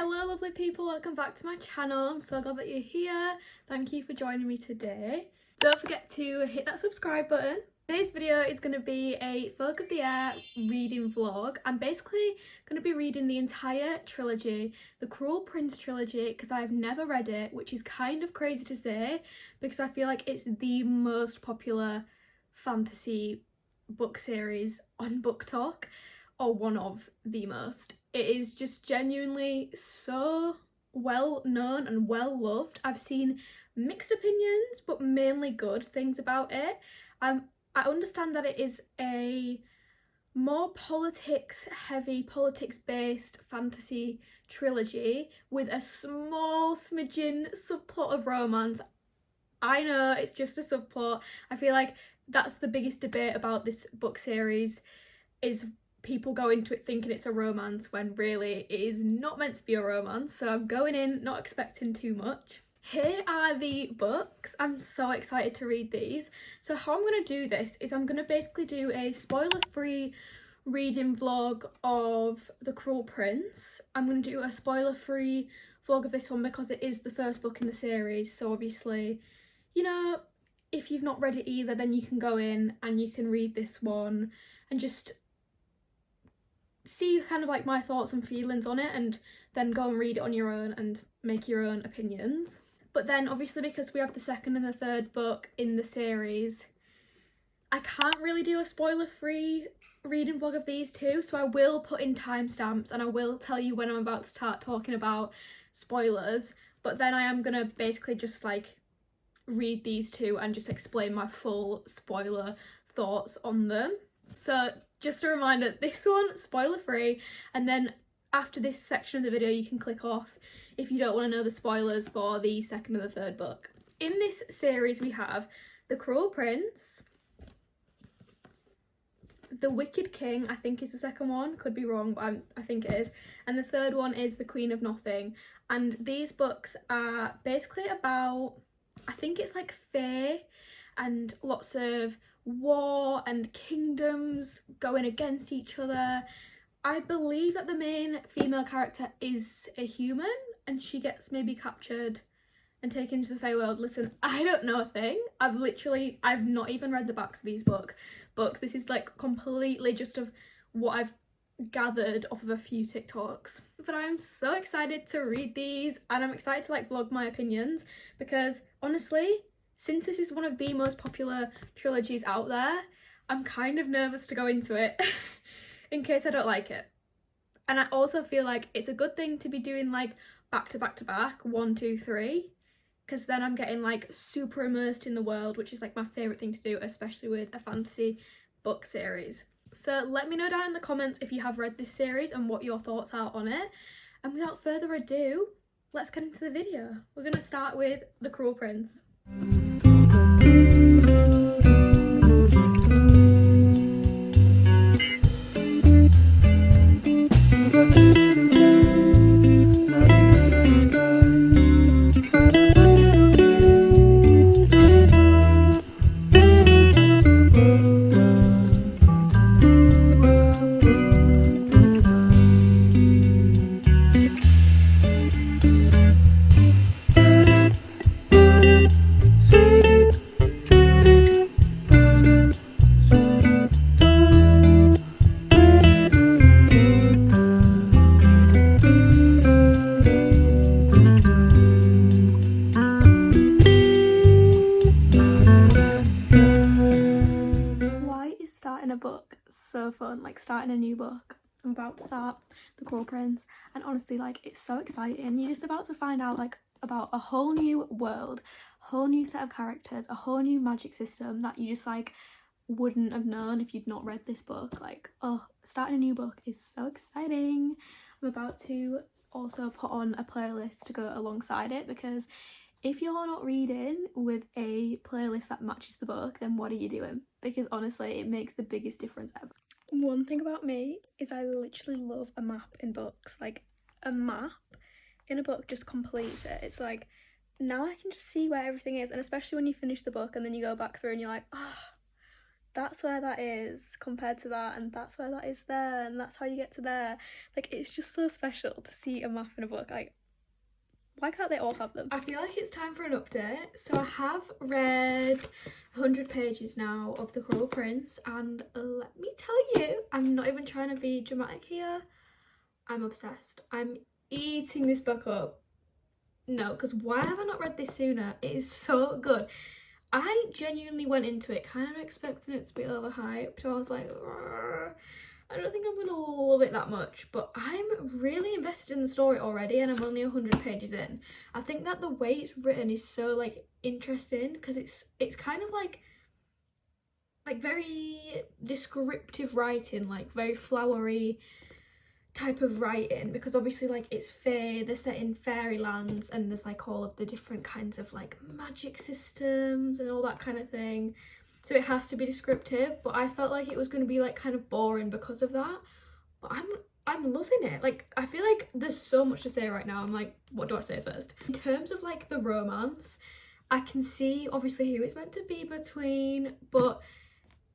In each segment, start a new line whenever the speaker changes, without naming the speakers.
Hello lovely people, welcome back to my channel. I'm so glad that you're here. Thank you for joining me today. Don't forget to hit that subscribe button. Today's video is going to be a Folk of the Air reading vlog. I'm basically going to be reading the entire trilogy, the Cruel Prince trilogy, because I've never read it, which is kind of crazy to say because I feel like it's the most popular fantasy book series on Book Talk, or one of the most. It is just genuinely so well known and well loved. I've seen mixed opinions but mainly good things about it. I understand that it is a more politics heavy, politics based fantasy trilogy with a small smidgen subplot of romance. I know it's just a subplot. I feel like that's the biggest debate about this book series, is people go into it thinking it's a romance when really it is not meant to be a romance. So I'm going in not expecting too much. Here are the books. I'm so excited to read these. So how I'm going to do this is I'm going to basically do a spoiler-free reading vlog of The Cruel Prince. I'm going to do a spoiler-free vlog of this one because it is the first book in the series. So obviously, you know, if you've not read it either, then you can go in and you can read this one and just see kind of like my thoughts and feelings on it, and then go and read it on your own and make your own opinions. But then obviously because we have the second and the third book in the series, I can't really do a spoiler-free reading vlog of these two, so I will put in timestamps and I will tell you when I'm about to start talking about spoilers, but then I am gonna basically just like read these two and just explain my full spoiler thoughts on them. So just a reminder, this one spoiler free, and then after this section of the video you can click off if you don't want to know the spoilers for the second and the third book. In this series we have The Cruel Prince, The Wicked King, I think is the second one, could be wrong, but I think it is, and the third one is The Queen of Nothing. And these books are basically about, I think it's like fae and lots of war and kingdoms going against each other. I believe that the main female character is a human and she gets maybe captured and taken into the Fae world. Listen, I don't know a thing. I've not even read the backs of these books. This is like completely just of what I've gathered off of a few TikToks. But I'm so excited to read these, and I'm excited to like vlog my opinions because honestly, since this is one of the most popular trilogies out there, I'm kind of nervous to go into it in case I don't like it. And I also feel like it's a good thing to be doing like back to back to back, 1, 2, 3, because then I'm getting like super immersed in the world, which is like my favourite thing to do, especially with a fantasy book series. So let me know down in the comments if you have read this series and what your thoughts are on it. And without further ado, let's get into the video. We're going to start with The Cruel Prince. So fun, like starting a new book. I'm about to start The Cruel Prince, and honestly, like, it's so exciting. You're just about to find out like about a whole new world, a whole new set of characters, a whole new magic system that you just like wouldn't have known if you'd not read this book. Like, oh, starting a new book is so exciting. I'm about to also put on a playlist to go alongside it, because if you're not reading with a playlist that matches the book, then what are you doing? Because honestly, it makes the biggest difference ever. One thing about me is I literally love a map in books. Like, a map in a book just completes it. It's like, now I can just see where everything is, and especially when you finish the book and then you go back through and you're like, oh, that's where that is compared to that, and that's where that is there, and that's how you get to there. Like, it's just so special to see a map in a book. Like, why can't they all have them? I feel like it's time for an update. So I have read 100 pages now of The Cruel Prince, and let me tell you, I'm not even trying to be dramatic here, I'm obsessed. I'm eating this book up. No, because why have I not read this sooner? It is so good. I genuinely went into it kind of expecting it to be overhyped. So I was like, I don't think I'm gonna love it that much, but I'm really invested in the story already, and I'm only 100 pages in. I think that the way it's written is so like interesting, because it's kind of like very descriptive writing, like very flowery type of writing, because obviously like it's fae, they're set in fairylands, and there's like all of the different kinds of like magic systems and all that kind of thing, so it has to be descriptive. But I felt like it was going to be like kind of boring because of that, but I'm loving it. Like, I feel like there's so much to say right now. I'm like, what do I say first? In terms of like the romance, I can see obviously who it's meant to be between, but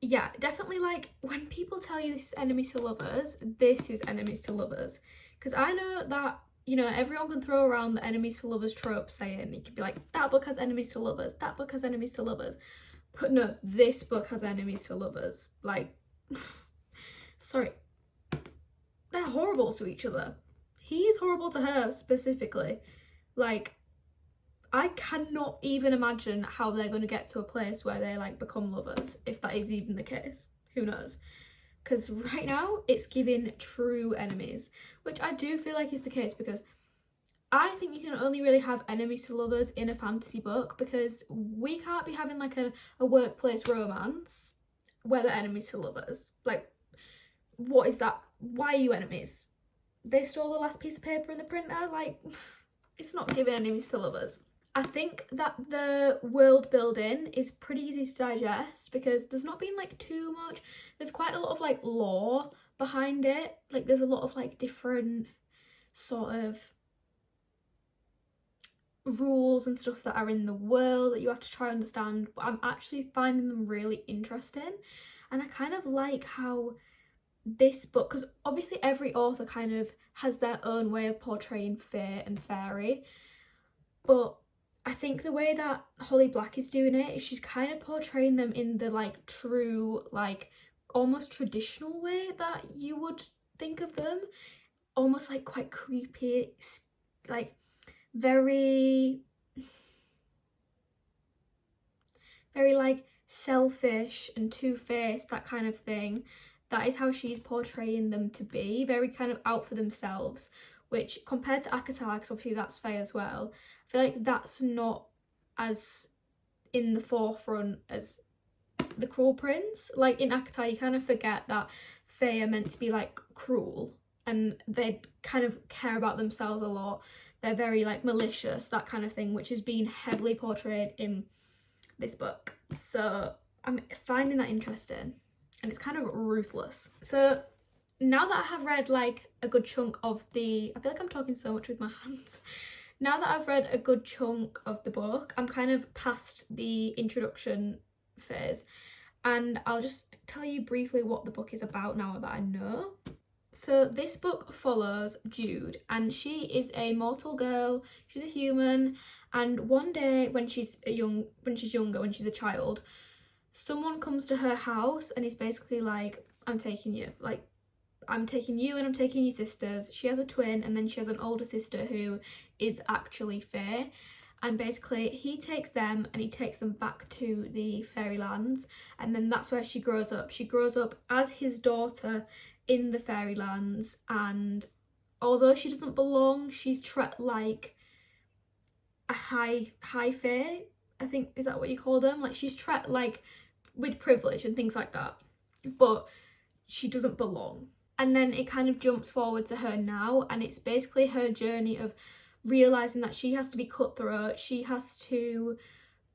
yeah, definitely like when people tell you this is enemies to lovers, this is enemies to lovers. Because I know that, you know, everyone can throw around the enemies to lovers trope, saying you could be like, that book has enemies to lovers, that book has enemies to lovers. But no, this book has enemies to lovers. Like, sorry, they're horrible to each other. He's horrible to her specifically. Like, I cannot even imagine how they're going to get to a place where they like become lovers, if that is even the case. Who knows? Because right now it's giving true enemies, which I do feel like is the case, because I think you can only really have enemies to lovers in a fantasy book, because we can't be having like a workplace romance where they're enemies to lovers. Like, what is that? Why are you enemies? They stole the last piece of paper in the printer? Like, it's not giving enemies to lovers. I think that the world building is pretty easy to digest, because there's not been like too much. There's quite a lot of like lore behind it. Like, there's a lot of like different sort of rules and stuff that are in the world that you have to try and understand, but I'm actually finding them really interesting. And I kind of like how this book, because obviously every author kind of has their own way of portraying fae and fairy, but I think the way that Holly Black is doing it is she's kind of portraying them in the like true, like almost traditional way that you would think of them, almost like quite creepy, like very like selfish and two-faced, that kind of thing. That is how she's portraying them to be, very kind of out for themselves, which compared to Akatar, because obviously that's fae as well, I feel like that's not as in the forefront as The Cruel Prince. Like in Akatar, you kind of forget that fae are meant to be like cruel, and they kind of care about themselves a lot. They're very like malicious, that kind of thing, which is being heavily portrayed in this book. So I'm finding that interesting, and it's kind of ruthless. So now that I have read like a good chunk of the, I feel like I'm talking so much with my hands. Now that I've read a good chunk of the book, I'm kind of past the introduction phase, and I'll just tell you briefly what the book is about now that I know. So this book follows Jude, and she is a mortal girl. She's a human, and one day when she's younger, when she's a child, someone comes to her house and is basically like, I'm taking you and I'm taking your sisters. She has a twin, and then she has an older sister who is actually fae, and basically he takes them and he takes them back to the fairylands, and then that's where she grows up. She grows up as his daughter in the fairylands, and although she doesn't belong, she's treated like a high fae, I think, is that what you call them? Like, she's treated like with privilege and things like that, but she doesn't belong. And then it kind of jumps forward to her now, and it's basically her journey of realising that she has to be cutthroat, she has to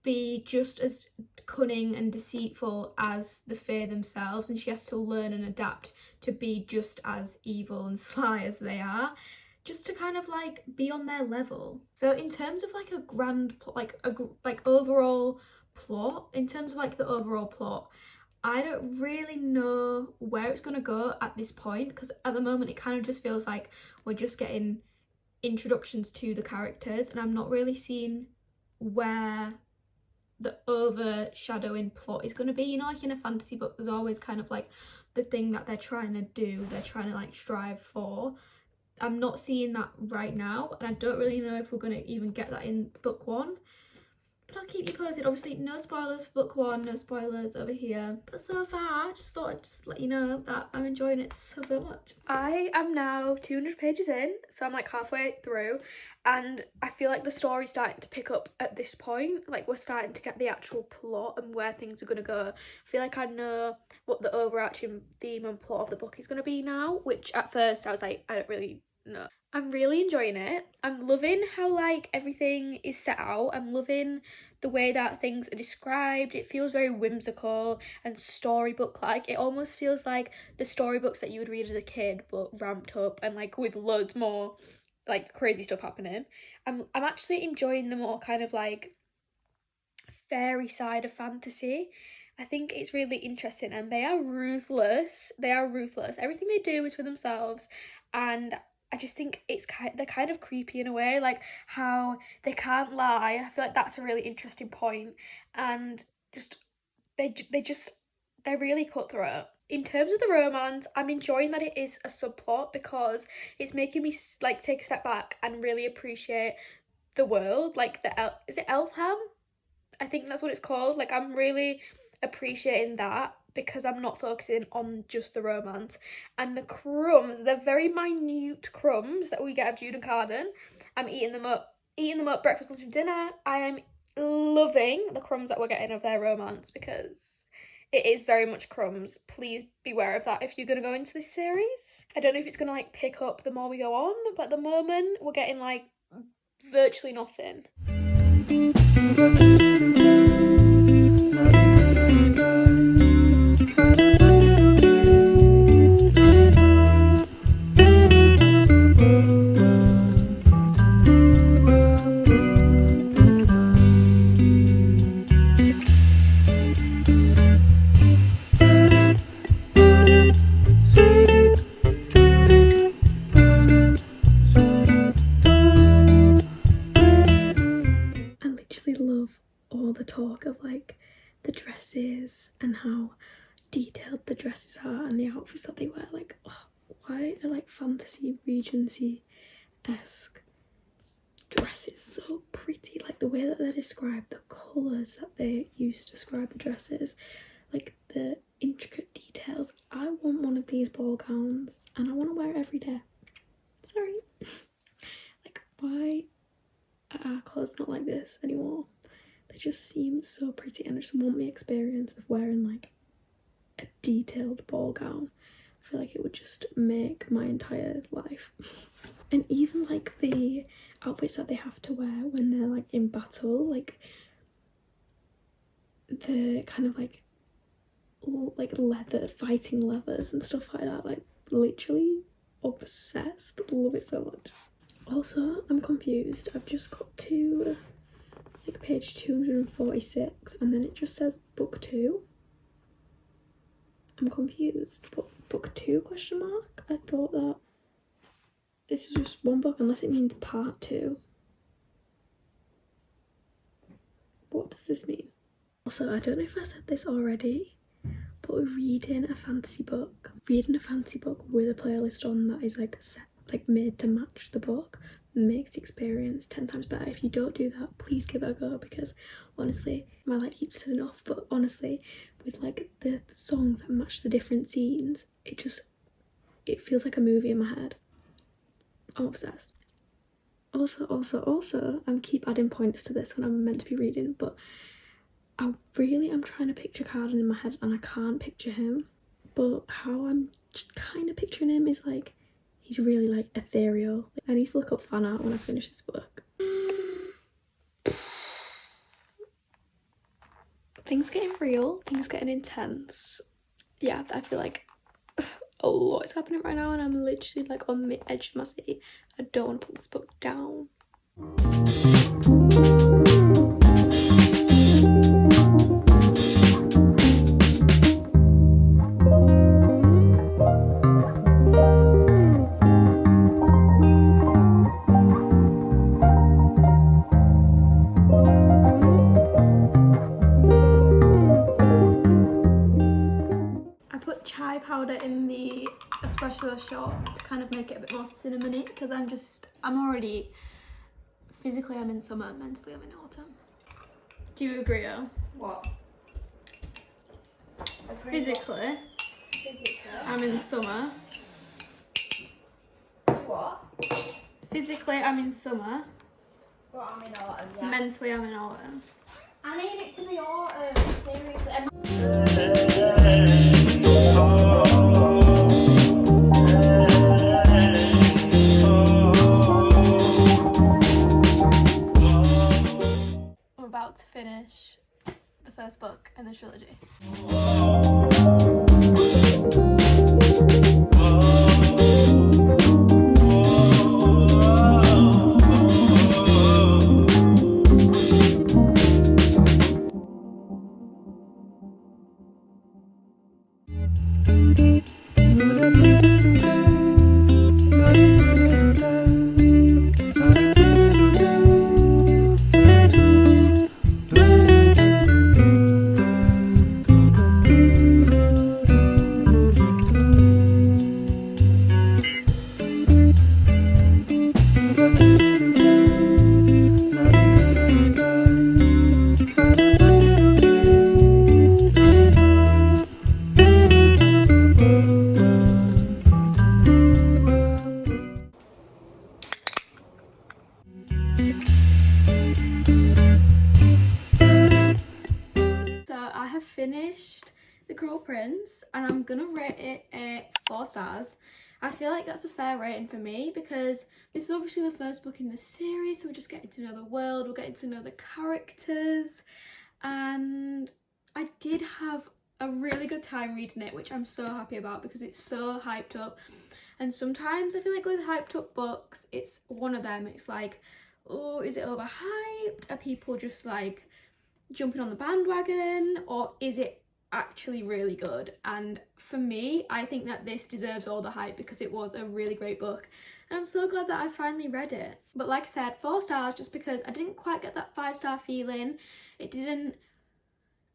be just as cunning and deceitful as the fae themselves, and she has to learn and adapt to be just as evil and sly as they are, just to kind of like be on their level. So in terms of like a grand overall plot, I don't really know where it's going to go at this point, because at the moment it kind of just feels like we're just getting introductions to the characters, and I'm not really seeing where the overshadowing plot is going to be. You know, like in a fantasy book there's always kind of like the thing that they're trying to do, they're trying to like strive for. I'm not seeing that right now, and I don't really know if we're going to even get that in book one. But I'll keep you posted. Obviously, no spoilers for book one, no spoilers over here. But so far, I just thought I'd just let you know that I'm enjoying it so much. I am now 200 pages in, so I'm like halfway through, and I feel like the story's starting to pick up at this point. Like, we're starting to get the actual plot and where things are going to go. I feel like I know what the overarching theme and plot of the book is going to be now, which at first I was like, I don't really know. I'm really enjoying it. I'm loving how like everything is set out. I'm loving the way that things are described. It feels very whimsical and storybook like. It almost feels like the storybooks that you would read as a kid, but ramped up and like with loads more like crazy stuff happening. I'm actually enjoying the more kind of like fairy side of fantasy. I think it's really interesting, and they are ruthless. Everything they do is for themselves, and I just think they're kind of creepy in a way, like how they can't lie. I feel like that's a really interesting point, and just they're really cutthroat. In terms of the romance, I'm enjoying that it is a subplot, because it's making me like take a step back and really appreciate the world. Like is it Elfham? I think that's what it's called. Like, I'm really appreciating that, because I'm not focusing on just the romance. And the crumbs, the very minute crumbs that we get of Jude and Carden, I'm eating them up breakfast, lunch and dinner. I am loving the crumbs that we're getting of their romance, because it is very much crumbs. Please beware of that if you're going to go into this series. I don't know if it's going to like pick up the more we go on, but at the moment we're getting like virtually nothing. Talk of like the dresses and how detailed the dresses are and the outfits that they wear. Like, oh, why are like fantasy Regency-esque dresses so pretty? Like the way that they're described, the colours that they use to describe the dresses, like the intricate details. I want one of these ball gowns and I want to wear it every day. Sorry. Like, why are our clothes not like this anymore? They just seem so pretty, and I just want the experience of wearing like a detailed ball gown. I feel like it would just make my entire life. And even like the outfits that they have to wear when they're like in battle, like the kind of like leather, fighting leathers and stuff like that, like literally obsessed. Love it so much. Also, I'm confused. I've just got to like page 246 and then it just says book 2. I'm confused. Book 2 question mark? I thought that this was just one book, unless it means part 2. What does this mean? Also, I don't know if I said this already, but reading a fantasy book with a playlist on that is like set, like made to match the book, makes the experience 10 times better. If you don't do that, please give it a go, because honestly, my light keeps turning off, but honestly, with like the songs that match the different scenes, it feels like a movie in my head. I'm obsessed. Also, I keep adding points to this when I'm meant to be reading, but I really am trying to picture Carden in my head and I can't picture him. But how I'm kind of picturing him is like, he's really like ethereal. I need to look up fan art when I finish this book. Things getting real, things getting intense. Yeah, I feel like a lot is happening right now and I'm literally like on the edge of my seat. I don't want to put this book down. shop to kind of make it a bit more cinnamony, because I'm already, physically I'm in summer, mentally I'm in autumn. Do you agree, Elle?
What?
Physically, I'm in summer.
What?
Physically, I'm in summer.
But I'm in autumn, yeah.
Mentally, I'm in autumn.
I need it to be autumn, seriously.
We're about to finish the first book in the trilogy. I have finished The Cruel Prince and I'm gonna rate it a 4 stars. I feel like that's a fair rating for me because this is obviously the first book in the series, so we're just getting to know the world, we're getting to know the characters, and I did have a really good time reading it, which I'm so happy about because it's so hyped up. And sometimes I feel like with hyped up books, it's one of them, it's like, oh, is it overhyped? Are people just like jumping on the bandwagon, or is it actually really good? And for me, I think that this deserves all the hype because it was a really great book and I'm so glad that I finally read it. But like I said, 4 stars just because I didn't quite get that 5-star feeling.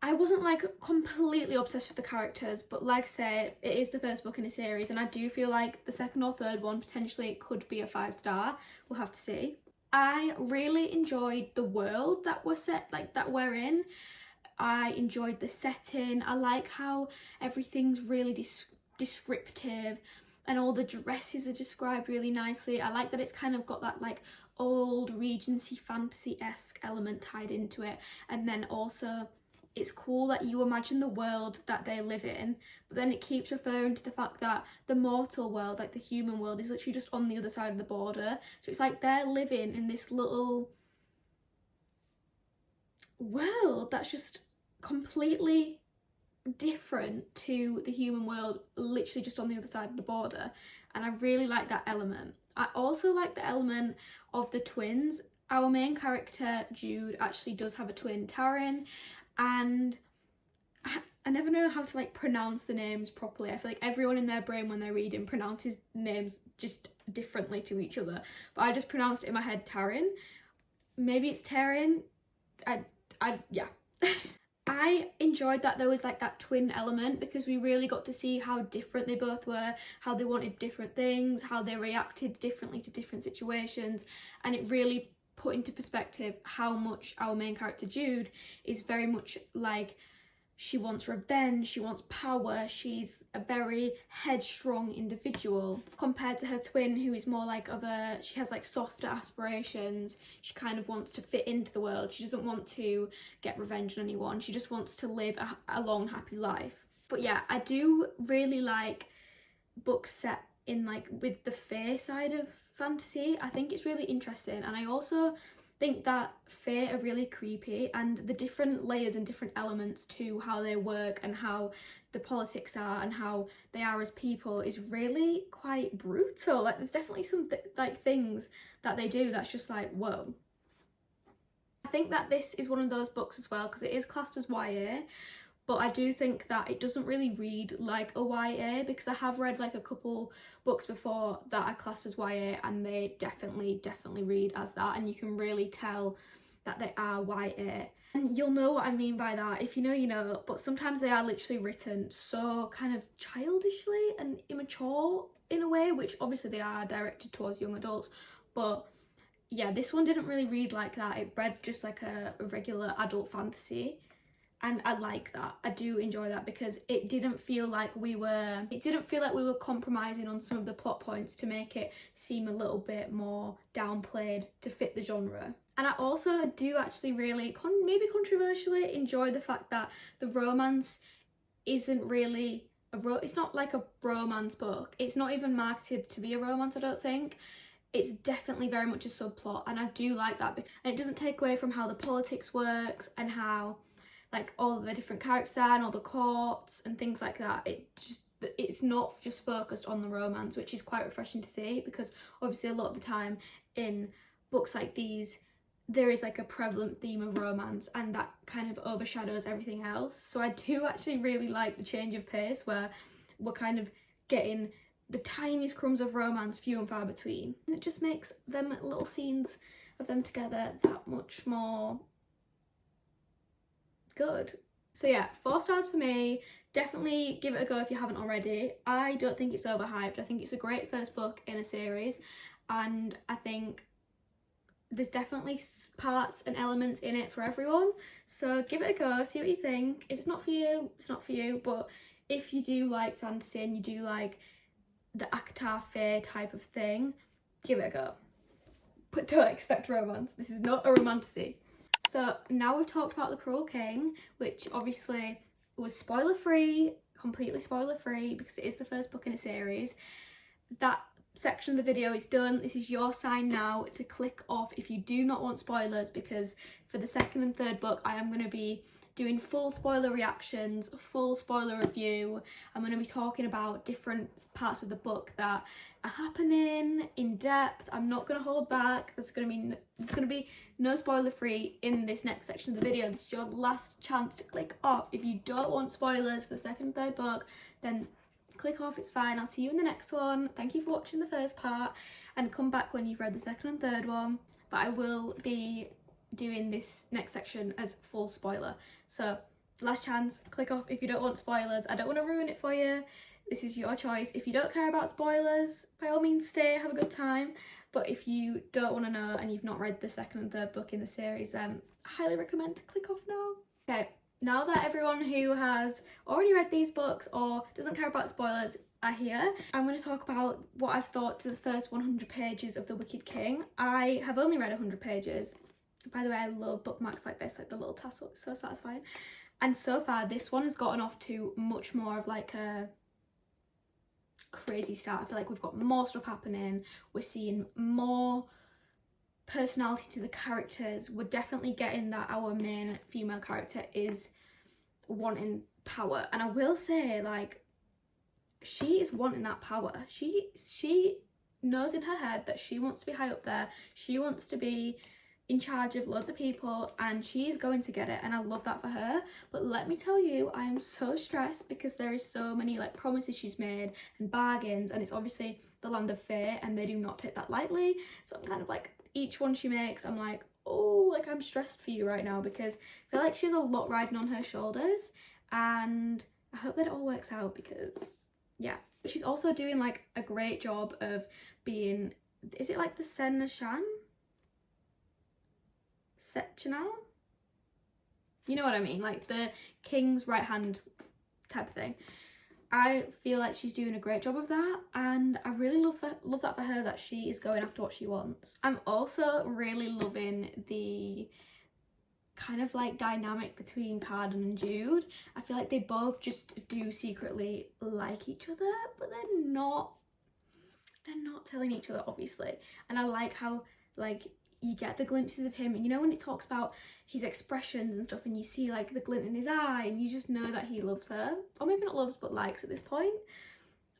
I wasn't like completely obsessed with the characters, but like I said, it is the first book in a series and I do feel like the second or third one potentially could be a 5-star. We'll have to see. I really enjoyed the world that we're in. I enjoyed the setting. I like how everything's really descriptive and all the dresses are described really nicely. I like that it's kind of got that like old Regency fantasy-esque element tied into it, and then also it's cool that you imagine the world that they live in, but then it keeps referring to the fact that the mortal world, like the human world, is literally just on the other side of the border. So it's like they're living in this little world that's just completely different to the human world, literally just on the other side of the border. And I really like that element. I also like the element of the twins. Our main character, Jude, actually does have a twin, Taryn, and I never know how to like pronounce the names properly. I feel like everyone in their brain when they're reading pronounces names just differently to each other, but I just pronounced it in my head Taryn. Maybe it's Taryn. Yeah. I enjoyed that there was like that twin element because we really got to see how different they both were, how they wanted different things, how they reacted differently to different situations, and it really put into perspective how much our main character Jude is very much like, she wants revenge, she wants power, she's a very headstrong individual compared to her twin, who is more like she has like softer aspirations. She kind of wants to fit into the world. She doesn't want to get revenge on anyone. She just wants to live a long, happy life. But yeah, I do really like books set in like with the fae side of fantasy. I think it's really interesting, and I also think that fae are really creepy, and the different layers and different elements to how they work and how the politics are and how they are as people is really quite brutal. Like there's definitely some like things that they do that's just like, whoa. I think that this is one of those books as well because it is classed as YA, but I do think that it doesn't really read like a YA because I have read like a couple books before that are classed as YA and they definitely read as that, and you can really tell that they are YA. And you'll know what I mean by that. If you know, you know. But sometimes they are literally written so kind of childishly and immature in a way, which obviously they are directed towards young adults. But yeah, this one didn't really read like that. It read just like a regular adult fantasy. And I like that. I do enjoy that because it didn't feel like we were compromising on some of the plot points to make it seem a little bit more downplayed to fit the genre. And I also do actually really maybe controversially enjoy the fact that the romance isn't really it's not like a romance book. It's not even marketed to be a romance, I don't think. It's definitely very much a subplot, and I do like that because it doesn't take away from how the politics works and how like all the different characters are and all the courts and things like that. It's not just focused on the romance, which is quite refreshing to see, because obviously a lot of the time in books like these there is like a prevalent theme of romance and that kind of overshadows everything else. So I do actually really like the change of pace where we're kind of getting the tiniest crumbs of romance few and far between, and it just makes them little scenes of them together that much more good. So yeah, 4 stars for me. Definitely give it a go if you haven't already. I don't think it's overhyped. I think it's a great first book in a series, and I think there's definitely parts and elements in it for everyone. So give it a go, see what you think. If it's not for you, it's not for you. But if you do like fantasy and you do like the Akatar Fae type of thing, give it a go. But don't expect romance. This is not a romantasy. So now we've talked about The Cruel King, which obviously was spoiler free, completely spoiler free, because it is the first book in a series. That section of the video is done. This is your sign now to click off if you do not want spoilers, because for the second and third book I am going to be doing full spoiler reactions, full spoiler review. I'm going to be talking about different parts of the book that are happening in depth. I'm not going to hold back. There's going to be no spoiler free in this next section of the video. This is your last chance to click off. If you don't want spoilers for the second and third book, then click off, it's fine. I'll see you in the next one. Thank you for watching the first part, and come back when you've read the second and third one. But I will be doing this next section as full spoiler. So last chance, click off if you don't want spoilers. I don't want to ruin it for you. This is your choice. If you don't care about spoilers, by all means stay, have a good time. But if you don't want to know and you've not read the second and third book in the series, then I highly recommend to click off now. Okay, now that everyone who has already read these books or doesn't care about spoilers are here, I'm going to talk about what I've thought to the first 100 pages of The Wicked King. I have only read 100 pages. By the way, I love bookmarks like this, like the little tassel, it's so satisfying. And so far, this one has gotten off to much more of like a crazy start. I feel like we've got more stuff happening, we're seeing more personality to the characters. We're definitely getting that our main female character is wanting power, and I will say, like, she is wanting that power. She knows in her head that she wants to be high up there, she wants to be in charge of loads of people, and she's going to get it, and I love that for her. But let me tell you, I am so stressed because there is so many like promises she's made and bargains, and it's obviously the land of fate and they do not take that lightly. So I'm kind of like, each one she makes, I'm like, oh, like I'm stressed for you right now, because I feel like she has a lot riding on her shoulders, and I hope that it all works out, because yeah. But she's also doing like a great job of being, is it like the Seneschal? Sectional? You know what I mean, like the king's right hand type of thing. I feel like she's doing a great job of that, and I really love that for her, that she is going after what she wants. I'm also really loving the kind of like dynamic between Cardan and Jude. I feel like they both just do secretly like each other, but they're not telling each other, obviously. And I like how like you get the glimpses of him, and you know when it talks about his expressions and stuff, and you see like the glint in his eye, and you just know that he loves her, or maybe not loves but likes at this point.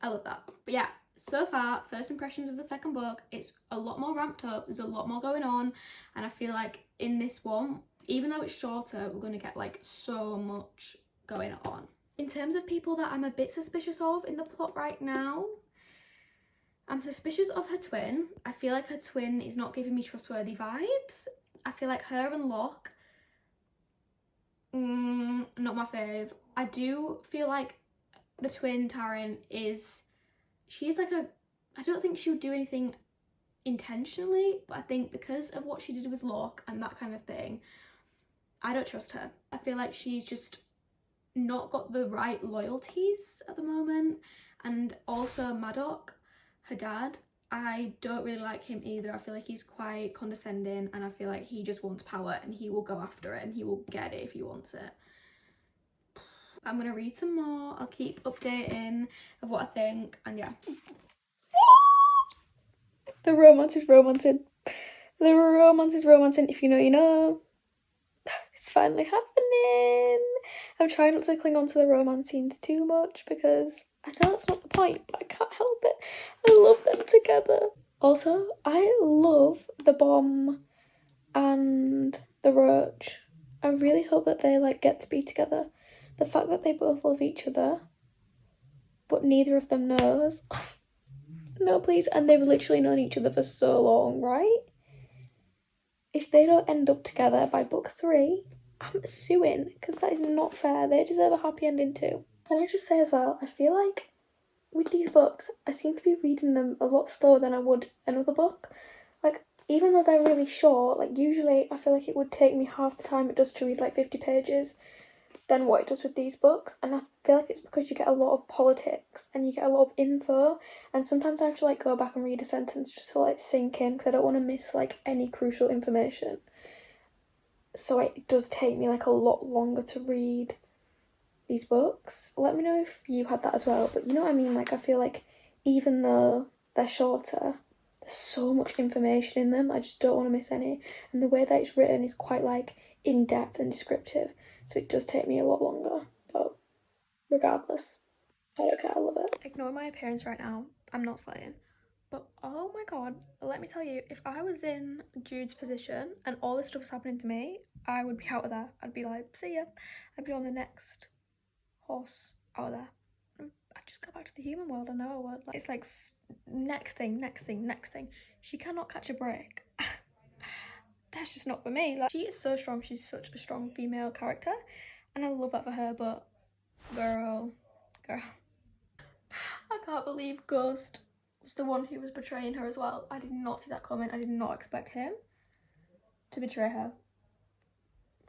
I love that. But yeah, so far, first impressions of the second book, it's a lot more ramped up, there's a lot more going on, and I feel like in this one, even though it's shorter, we're going to get like so much going on. In terms of people that I'm a bit suspicious of in the plot right now, I'm suspicious of her twin. I feel like her twin is not giving me trustworthy vibes. I feel like her and Locke not my fave. I do feel like the twin Taryn she's like I don't think she would do anything intentionally, but I think because of what she did with Locke and that kind of thing, I don't trust her. I feel like she's just not got the right loyalties at the moment. And also Maddox, her dad, I don't really like him either. I feel like he's quite condescending, and I feel like he just wants power and he will go after it and he will get it if he wants it. I'm gonna read some more. I'll keep updating of what I think, and yeah. The romance is romancing. The romance is romancing. If you know, you know. It's finally happening. I'm trying not to cling on to the romance scenes too much because I know that's not the point, but I can't help it. I love them together. Also, I love the Bomb and the Roach. I really hope that they like get to be together. The fact that they both love each other, but neither of them knows. No, please. And they've literally known each other for so long, right? If they don't end up together by book 3, I'm suing, because that is not fair. They deserve a happy ending too. Can I just say as well, I feel like with these books, I seem to be reading them a lot slower than I would another book. Like, even though they're really short, like usually I feel like it would take me half the time it does to read like 50 pages than what it does with these books, and I feel like it's because you get a lot of politics and you get a lot of info, and sometimes I have to like go back and read a sentence just to like sink in because I don't want to miss like any crucial information. So it does take me like a lot longer to read these books. Let me know if you had that as well, but you know what I mean, like I feel like even though they're shorter, there's so much information in them, I just don't want to miss any, and the way that it's written is quite like in-depth and descriptive. So it does take me a lot longer, but regardless, I don't care, I love it. Ignore my appearance right now, I'm not slaying. But oh my god, let me tell you, if I was in Jude's position and all this stuff was happening to me, I would be out of there. I'd be like, see ya. I'd be on the next horse out of there. I'd just go back to the human world, I know I would. Like, it's like next thing, next thing, next thing. She cannot catch a break. That's just not for me. Like, she is so strong. She's such a strong female character, and I love that for her. But girl, I can't believe Ghost was the one who was betraying her as well. I did not see that coming. I did not expect him to betray her.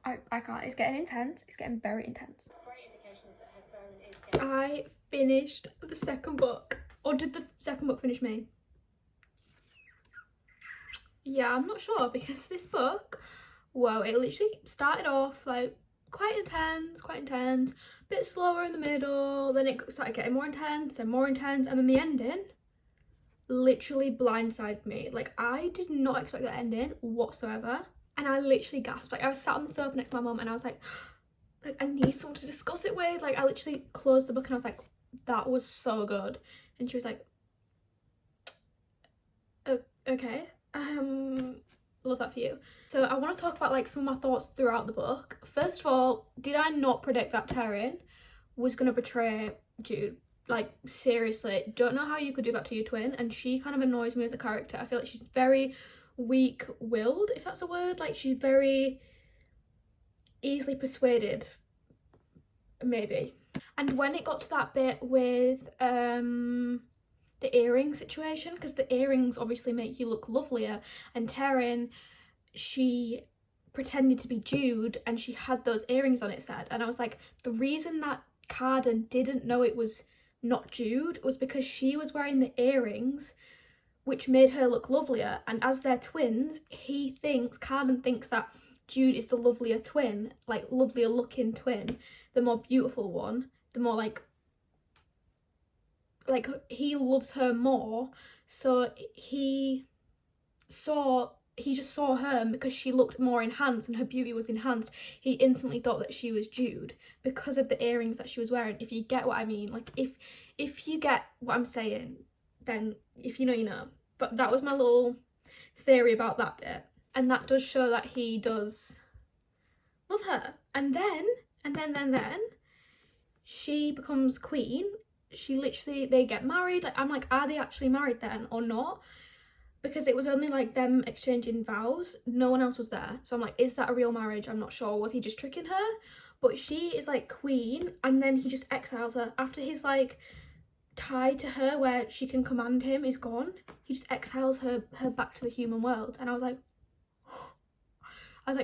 I can't. It's getting intense. It's getting very intense. I finished the second book. Or did the second book finish me? Yeah, I'm not sure, because this book, whoa, it literally started off like quite intense, a bit slower in the middle, then it started getting more intense, and then the ending literally blindsided me. Like, I did not expect that ending whatsoever, and I literally gasped. Like, I was sat on the sofa next to my mum and I was like, I need someone to discuss it with. Like, I literally closed the book and I was like, that was so good. And she was like, okay. Love that for you. So I want to talk about like some of my thoughts throughout the book. First of all, did I not predict that Taryn was going to betray Jude? Like, seriously, don't know how you could do that to your twin, and she kind of annoys me as a character. I feel like she's very weak-willed, if that's a word. Like, she's very easily persuaded, maybe. And when it got to that bit with the earring situation, because the earrings obviously make you look lovelier, and Taryn, she pretended to be Jude and she had those earrings on, it said, and I was like, the reason that Carden didn't know it was not Jude was because she was wearing the earrings, which made her look lovelier, and as they're twins, Carden thinks that Jude is the lovelier twin, like lovelier looking twin, the more beautiful one, the more like he loves her more, so he just saw her, and because she looked more enhanced and her beauty was enhanced, he instantly thought that she was Jude because of the earrings that she was wearing. If you get what I mean, like if you get what I'm saying, then if you know, you know. But that was my little theory about that bit, and that does show that he does love her. And then she becomes queen. They get married. Like, I'm like, are they actually married then or not? Because it was only like them exchanging vows, no one else was there. So I'm like, is that a real marriage? I'm not sure. Was he just tricking her? but she is like queen, and then he just exiles her after his like tie to her where she can command him is gone. He just exiles her back to the human world, and I was like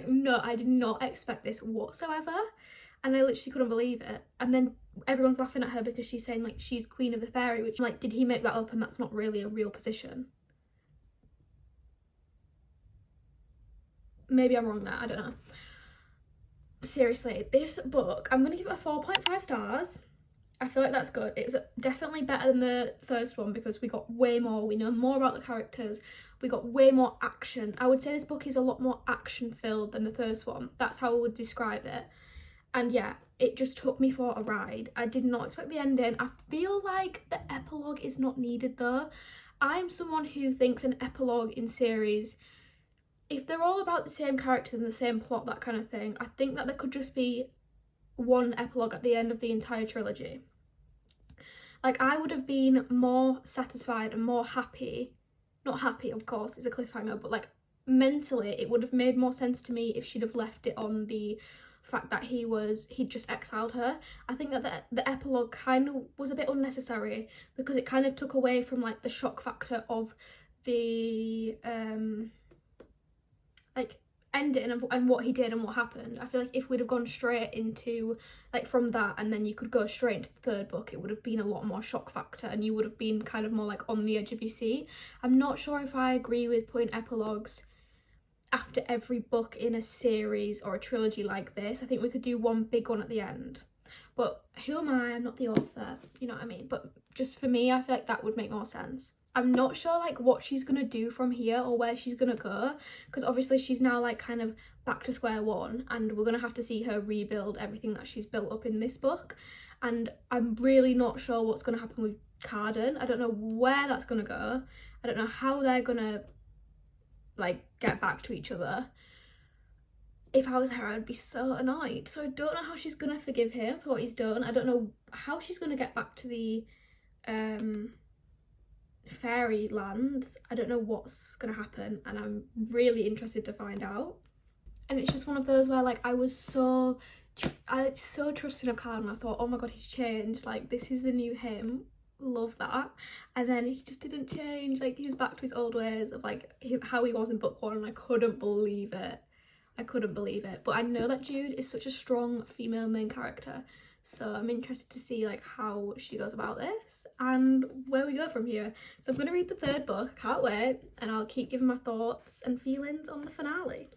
no, I did not expect this whatsoever, and I literally couldn't believe it. And then everyone's laughing at her because she's saying like she's queen of the fairy, which I'm like, did he make that up and that's not really a real position? Maybe I'm wrong there, I don't know. Seriously, this book, I'm gonna give it a 4.5 stars. I feel like that's good. It was definitely better than the first one because we got way more, we know more about the characters, we got way more action. I would say this book is a lot more action filled than the first one. That's how I would describe it. And yeah, it just took me for a ride. I did not expect the ending. I feel like the epilogue is not needed though. I'm someone who thinks an epilogue in series, if they're all about the same characters and the same plot, that kind of thing, I think that there could just be one epilogue at the end of the entire trilogy. Like, I would have been more satisfied and more happy, not happy of course, it's a cliffhanger, but like mentally it would have made more sense to me if she'd have left it on the fact that he'd just exiled her. I think that the epilogue kind of was a bit unnecessary because it kind of took away from like the shock factor of the like ending and what he did and what happened. I feel like if we'd have gone straight into like from that and then you could go straight into the third book, it would have been a lot more shock factor and you would have been kind of more like on the edge of your seat. I'm not sure if I agree with putting epilogues after every book in a series or a trilogy like this. I think we could do one big one at the end, but who am I? I'm not the author, you know what I mean? But just for me, I feel like that would make more sense. I'm not sure like what she's gonna do from here or where she's gonna go, because obviously she's now like kind of back to square one and we're gonna have to see her rebuild everything that she's built up in this book, and I'm really not sure what's gonna happen with Carden. I don't know where that's gonna go. I don't know how they're gonna like get back to each other. If I was her, I'd be so annoyed. So I don't know how she's gonna forgive him for what he's done. I don't know how she's gonna get back to the fairy lands. I don't know what's gonna happen and I'm really interested to find out. And it's just one of those where like I so trusting of Carden. I thought, oh my god, he's changed, like this is the new him, love that. And then he just didn't change, like he was back to his old ways of like how he was in book one, and I couldn't believe it. But I know that Jude is such a strong female main character, so I'm interested to see like how she goes about this and where we go from here. So I'm going to read the third book, can't wait, and I'll keep giving my thoughts and feelings on the finale.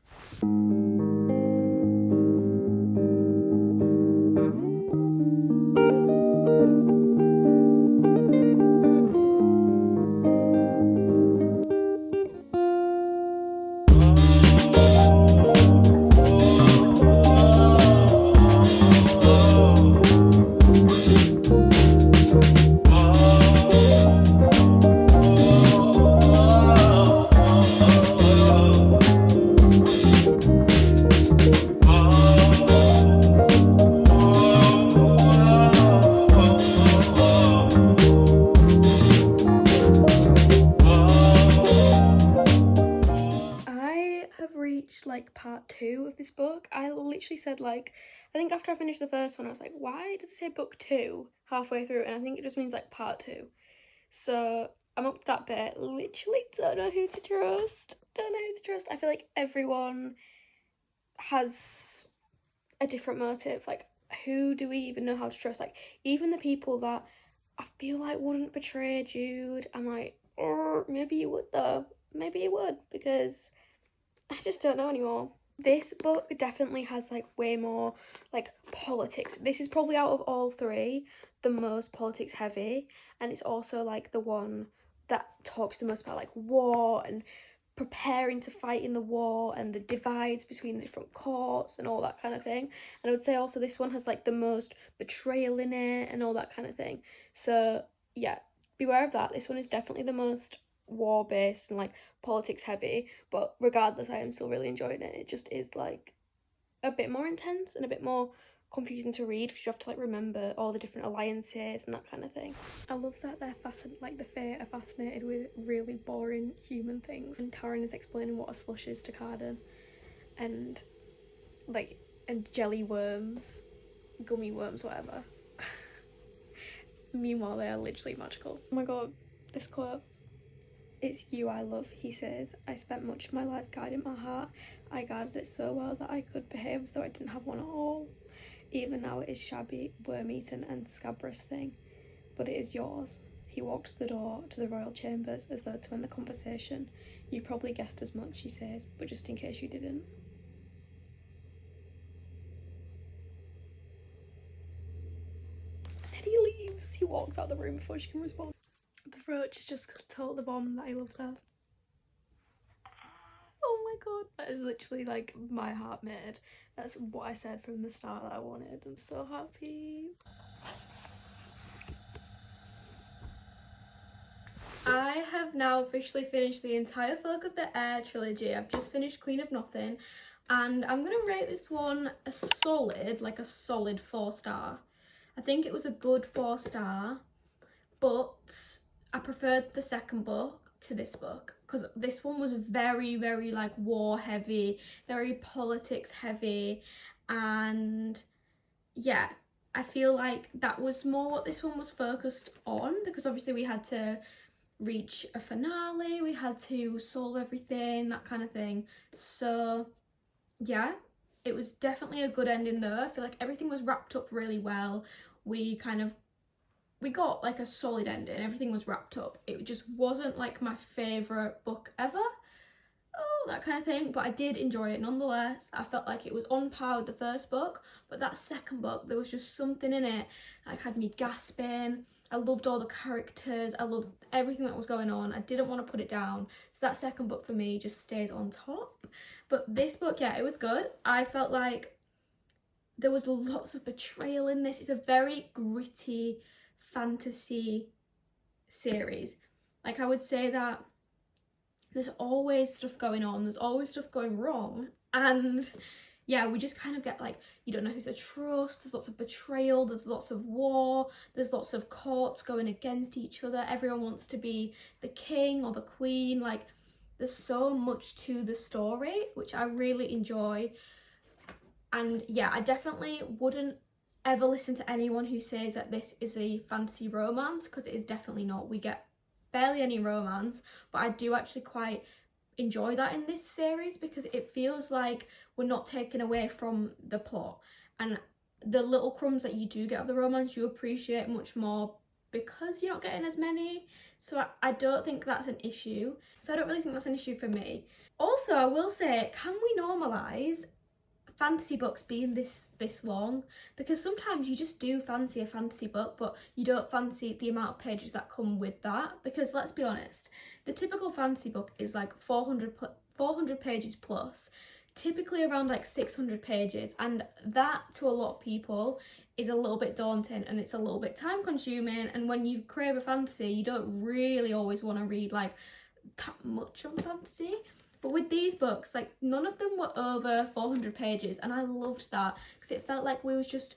Like part 2 of this book. I literally said like, I think after I finished the first one I was like, why does it say book 2 halfway through? And I think it just means like part 2. So I'm up to that bit. Literally don't know who to trust. I feel like everyone has a different motive. Like, who do we even know how to trust? Like, even the people that I feel like wouldn't betray Jude, I'm like, oh, maybe you would though. Maybe you would, because I just don't know anymore. This book definitely has like way more like politics. This is probably out of all three the most politics heavy, and it's also like the one that talks the most about like war and preparing to fight in the war and the divides between the different courts and all that kind of thing. And I would say also this one has like the most betrayal in it and all that kind of thing. So yeah, beware of that. This one is definitely the most war based and like politics heavy, but regardless I am still really enjoying it. It just is like a bit more intense and a bit more confusing to read because you have to like remember all the different alliances and that kind of thing. I love that they're like the Fae are fascinated with really boring human things, and Taryn is explaining what a slush is to Carden and like and jelly worms. gummy worms, whatever. Meanwhile, they are literally magical. Oh my god, this quote. "It's you I love," he says. "I spent much of my life guarding my heart. I guarded it so well that I could behave as though I didn't have one at all. Even now it is shabby, worm-eaten and scabrous thing. But it is yours." He walks the door to the royal chambers as though to end the conversation. "You probably guessed as much," he says, "but just in case you didn't." And then he leaves. He walks out the room before she can respond. The roach has just told the bomb that he loves her. Oh my god, that is literally like my heart made. That's what I said from the start that I wanted. I'm so happy. I have now officially finished the entire Folk of the Air trilogy. I've just finished Queen of Nothing, and I'm gonna rate this one a solid, like a solid 4-star. I think it was a good 4-star, but I preferred the second book to this book because this one was very, very like war heavy, very politics heavy, and yeah, I feel like that was more what this one was focused on, because obviously we had to reach a finale, we had to solve everything, that kind of thing. So yeah, it was definitely a good ending though. I feel like everything was wrapped up really well. We got like a solid ending, everything was wrapped up. It just wasn't like my favourite book ever, that kind of thing, but I did enjoy it nonetheless. I felt like it was on par with the first book, but that second book, there was just something in it that had me gasping. I loved all the characters, I loved everything that was going on. I didn't want to put it down, so that second book for me just stays on top. But this book, yeah, it was good. I felt like there was lots of betrayal in this. It's a very gritty fantasy series. Like, I would say that there's always stuff going on, there's always stuff going wrong, and yeah, we just kind of get like, you don't know who to trust, there's lots of betrayal, there's lots of war, there's lots of courts going against each other, everyone wants to be the king or the queen. Like, there's so much to the story, which I really enjoy. And yeah, I definitely wouldn't ever listen to anyone who says that this is a fantasy romance, because it is definitely not. We get barely any romance, but I do actually quite enjoy that in this series, because it feels like we're not taken away from the plot, and the little crumbs that you do get of the romance you appreciate much more because you're not getting as many. So I don't think that's an issue. So I don't really think that's an issue for me. Also, I will say, can we normalise fantasy books being this long? Because sometimes you just do fancy a fantasy book, but you don't fancy the amount of pages that come with that. Because let's be honest, the typical fantasy book is like 400 pages plus, typically around like 600 pages, and that to a lot of people is a little bit daunting, and it's a little bit time consuming. And when you crave a fantasy, you don't really always want to read like that much on fantasy. But with these books, like, none of them were over 400 pages, and I loved that, because it felt like we was just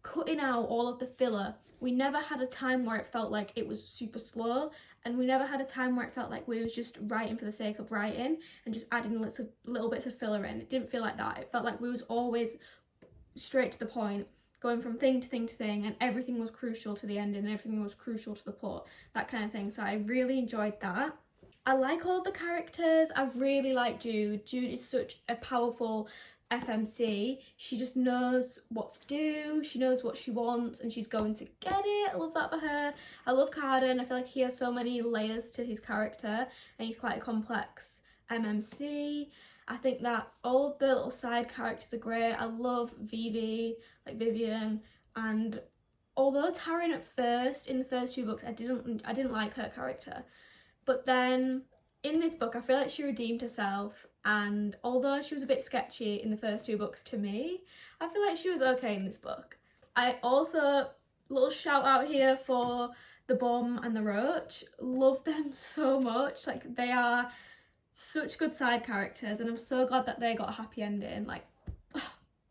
cutting out all of the filler. We never had a time where it felt like it was super slow, and we never had a time where it felt like we was just writing for the sake of writing and just adding little bits of filler in. It didn't feel like that. It felt like we was always straight to the point, going from thing to thing to thing, and everything was crucial to the ending, and everything was crucial to the plot, that kind of thing. So I really enjoyed that. I like all the characters. I really like Jude. Jude is such a powerful FMC. She just knows what to do, she knows what she wants, and she's going to get it. I love that for her. I love Carden. I feel like he has so many layers to his character, and he's quite a complex MMC. I think that all the little side characters are great. I love Vivian, and although Taryn at first, in the first 2 books, I didn't like her character. But then in this book, I feel like she redeemed herself, and although she was a bit sketchy in the first 2 books to me, I feel like she was okay in this book. I also, little shout out here for the Bomb and the Roach. Love them so much. Like, they are such good side characters, and I'm so glad that they got a happy ending. Like,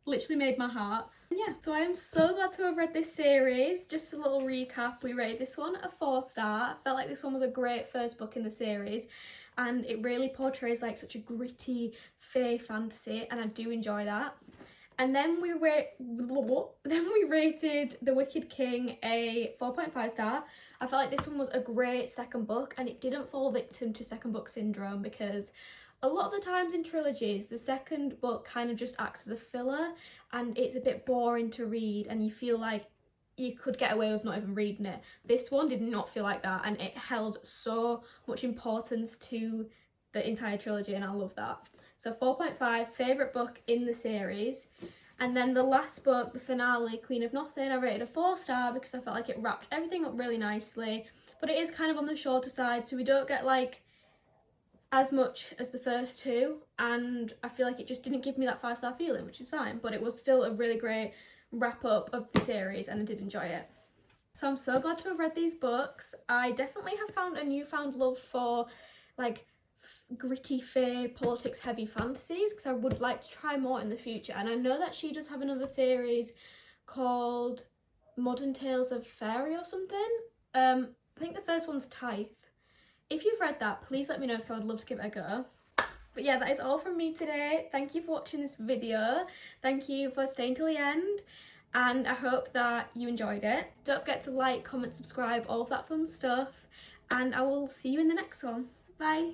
literally made my heart. And yeah, so I am so glad to have read this series. Just a little recap, we rated this one a 4-star. I felt like this one was a great first book in the series, and it really portrays like such a gritty fae fantasy, and I do enjoy that. And then we rated The Wicked King a 4.5 star. I felt like this one was a great second book, and it didn't fall victim to second book syndrome, because a lot of the times in trilogies, the second book kind of just acts as a filler and it's a bit boring to read and you feel like you could get away with not even reading it. This one did not feel like that, and it held so much importance to the entire trilogy, and I love that. So 4.5, favourite book in the series. And then the last book, the finale, Queen of Nothing, I rated a 4 star because I felt like it wrapped everything up really nicely. But it is kind of on the shorter side, so we don't get like as much as the first two, and I feel like it just didn't give me that 5 star feeling, which is fine, but it was still a really great wrap up of the series and I did enjoy it. So I'm so glad to have read these books. I definitely have found a newfound love for like gritty, fae, politics heavy fantasies, because I would like to try more in the future. And I know that she does have another series called Modern Tales of Fairy or something. I think the first one's Tithe. If you've read that, please let me know because I would love to give it a go. But yeah, that is all from me today. Thank you for watching this video. Thank you for staying till the end, and I hope that you enjoyed it. Don't forget to like, comment, subscribe, all of that fun stuff, and I will see you in the next one. Bye.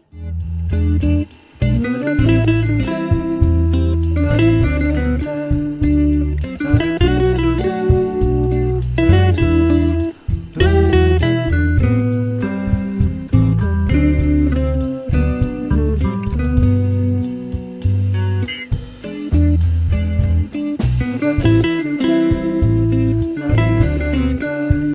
Do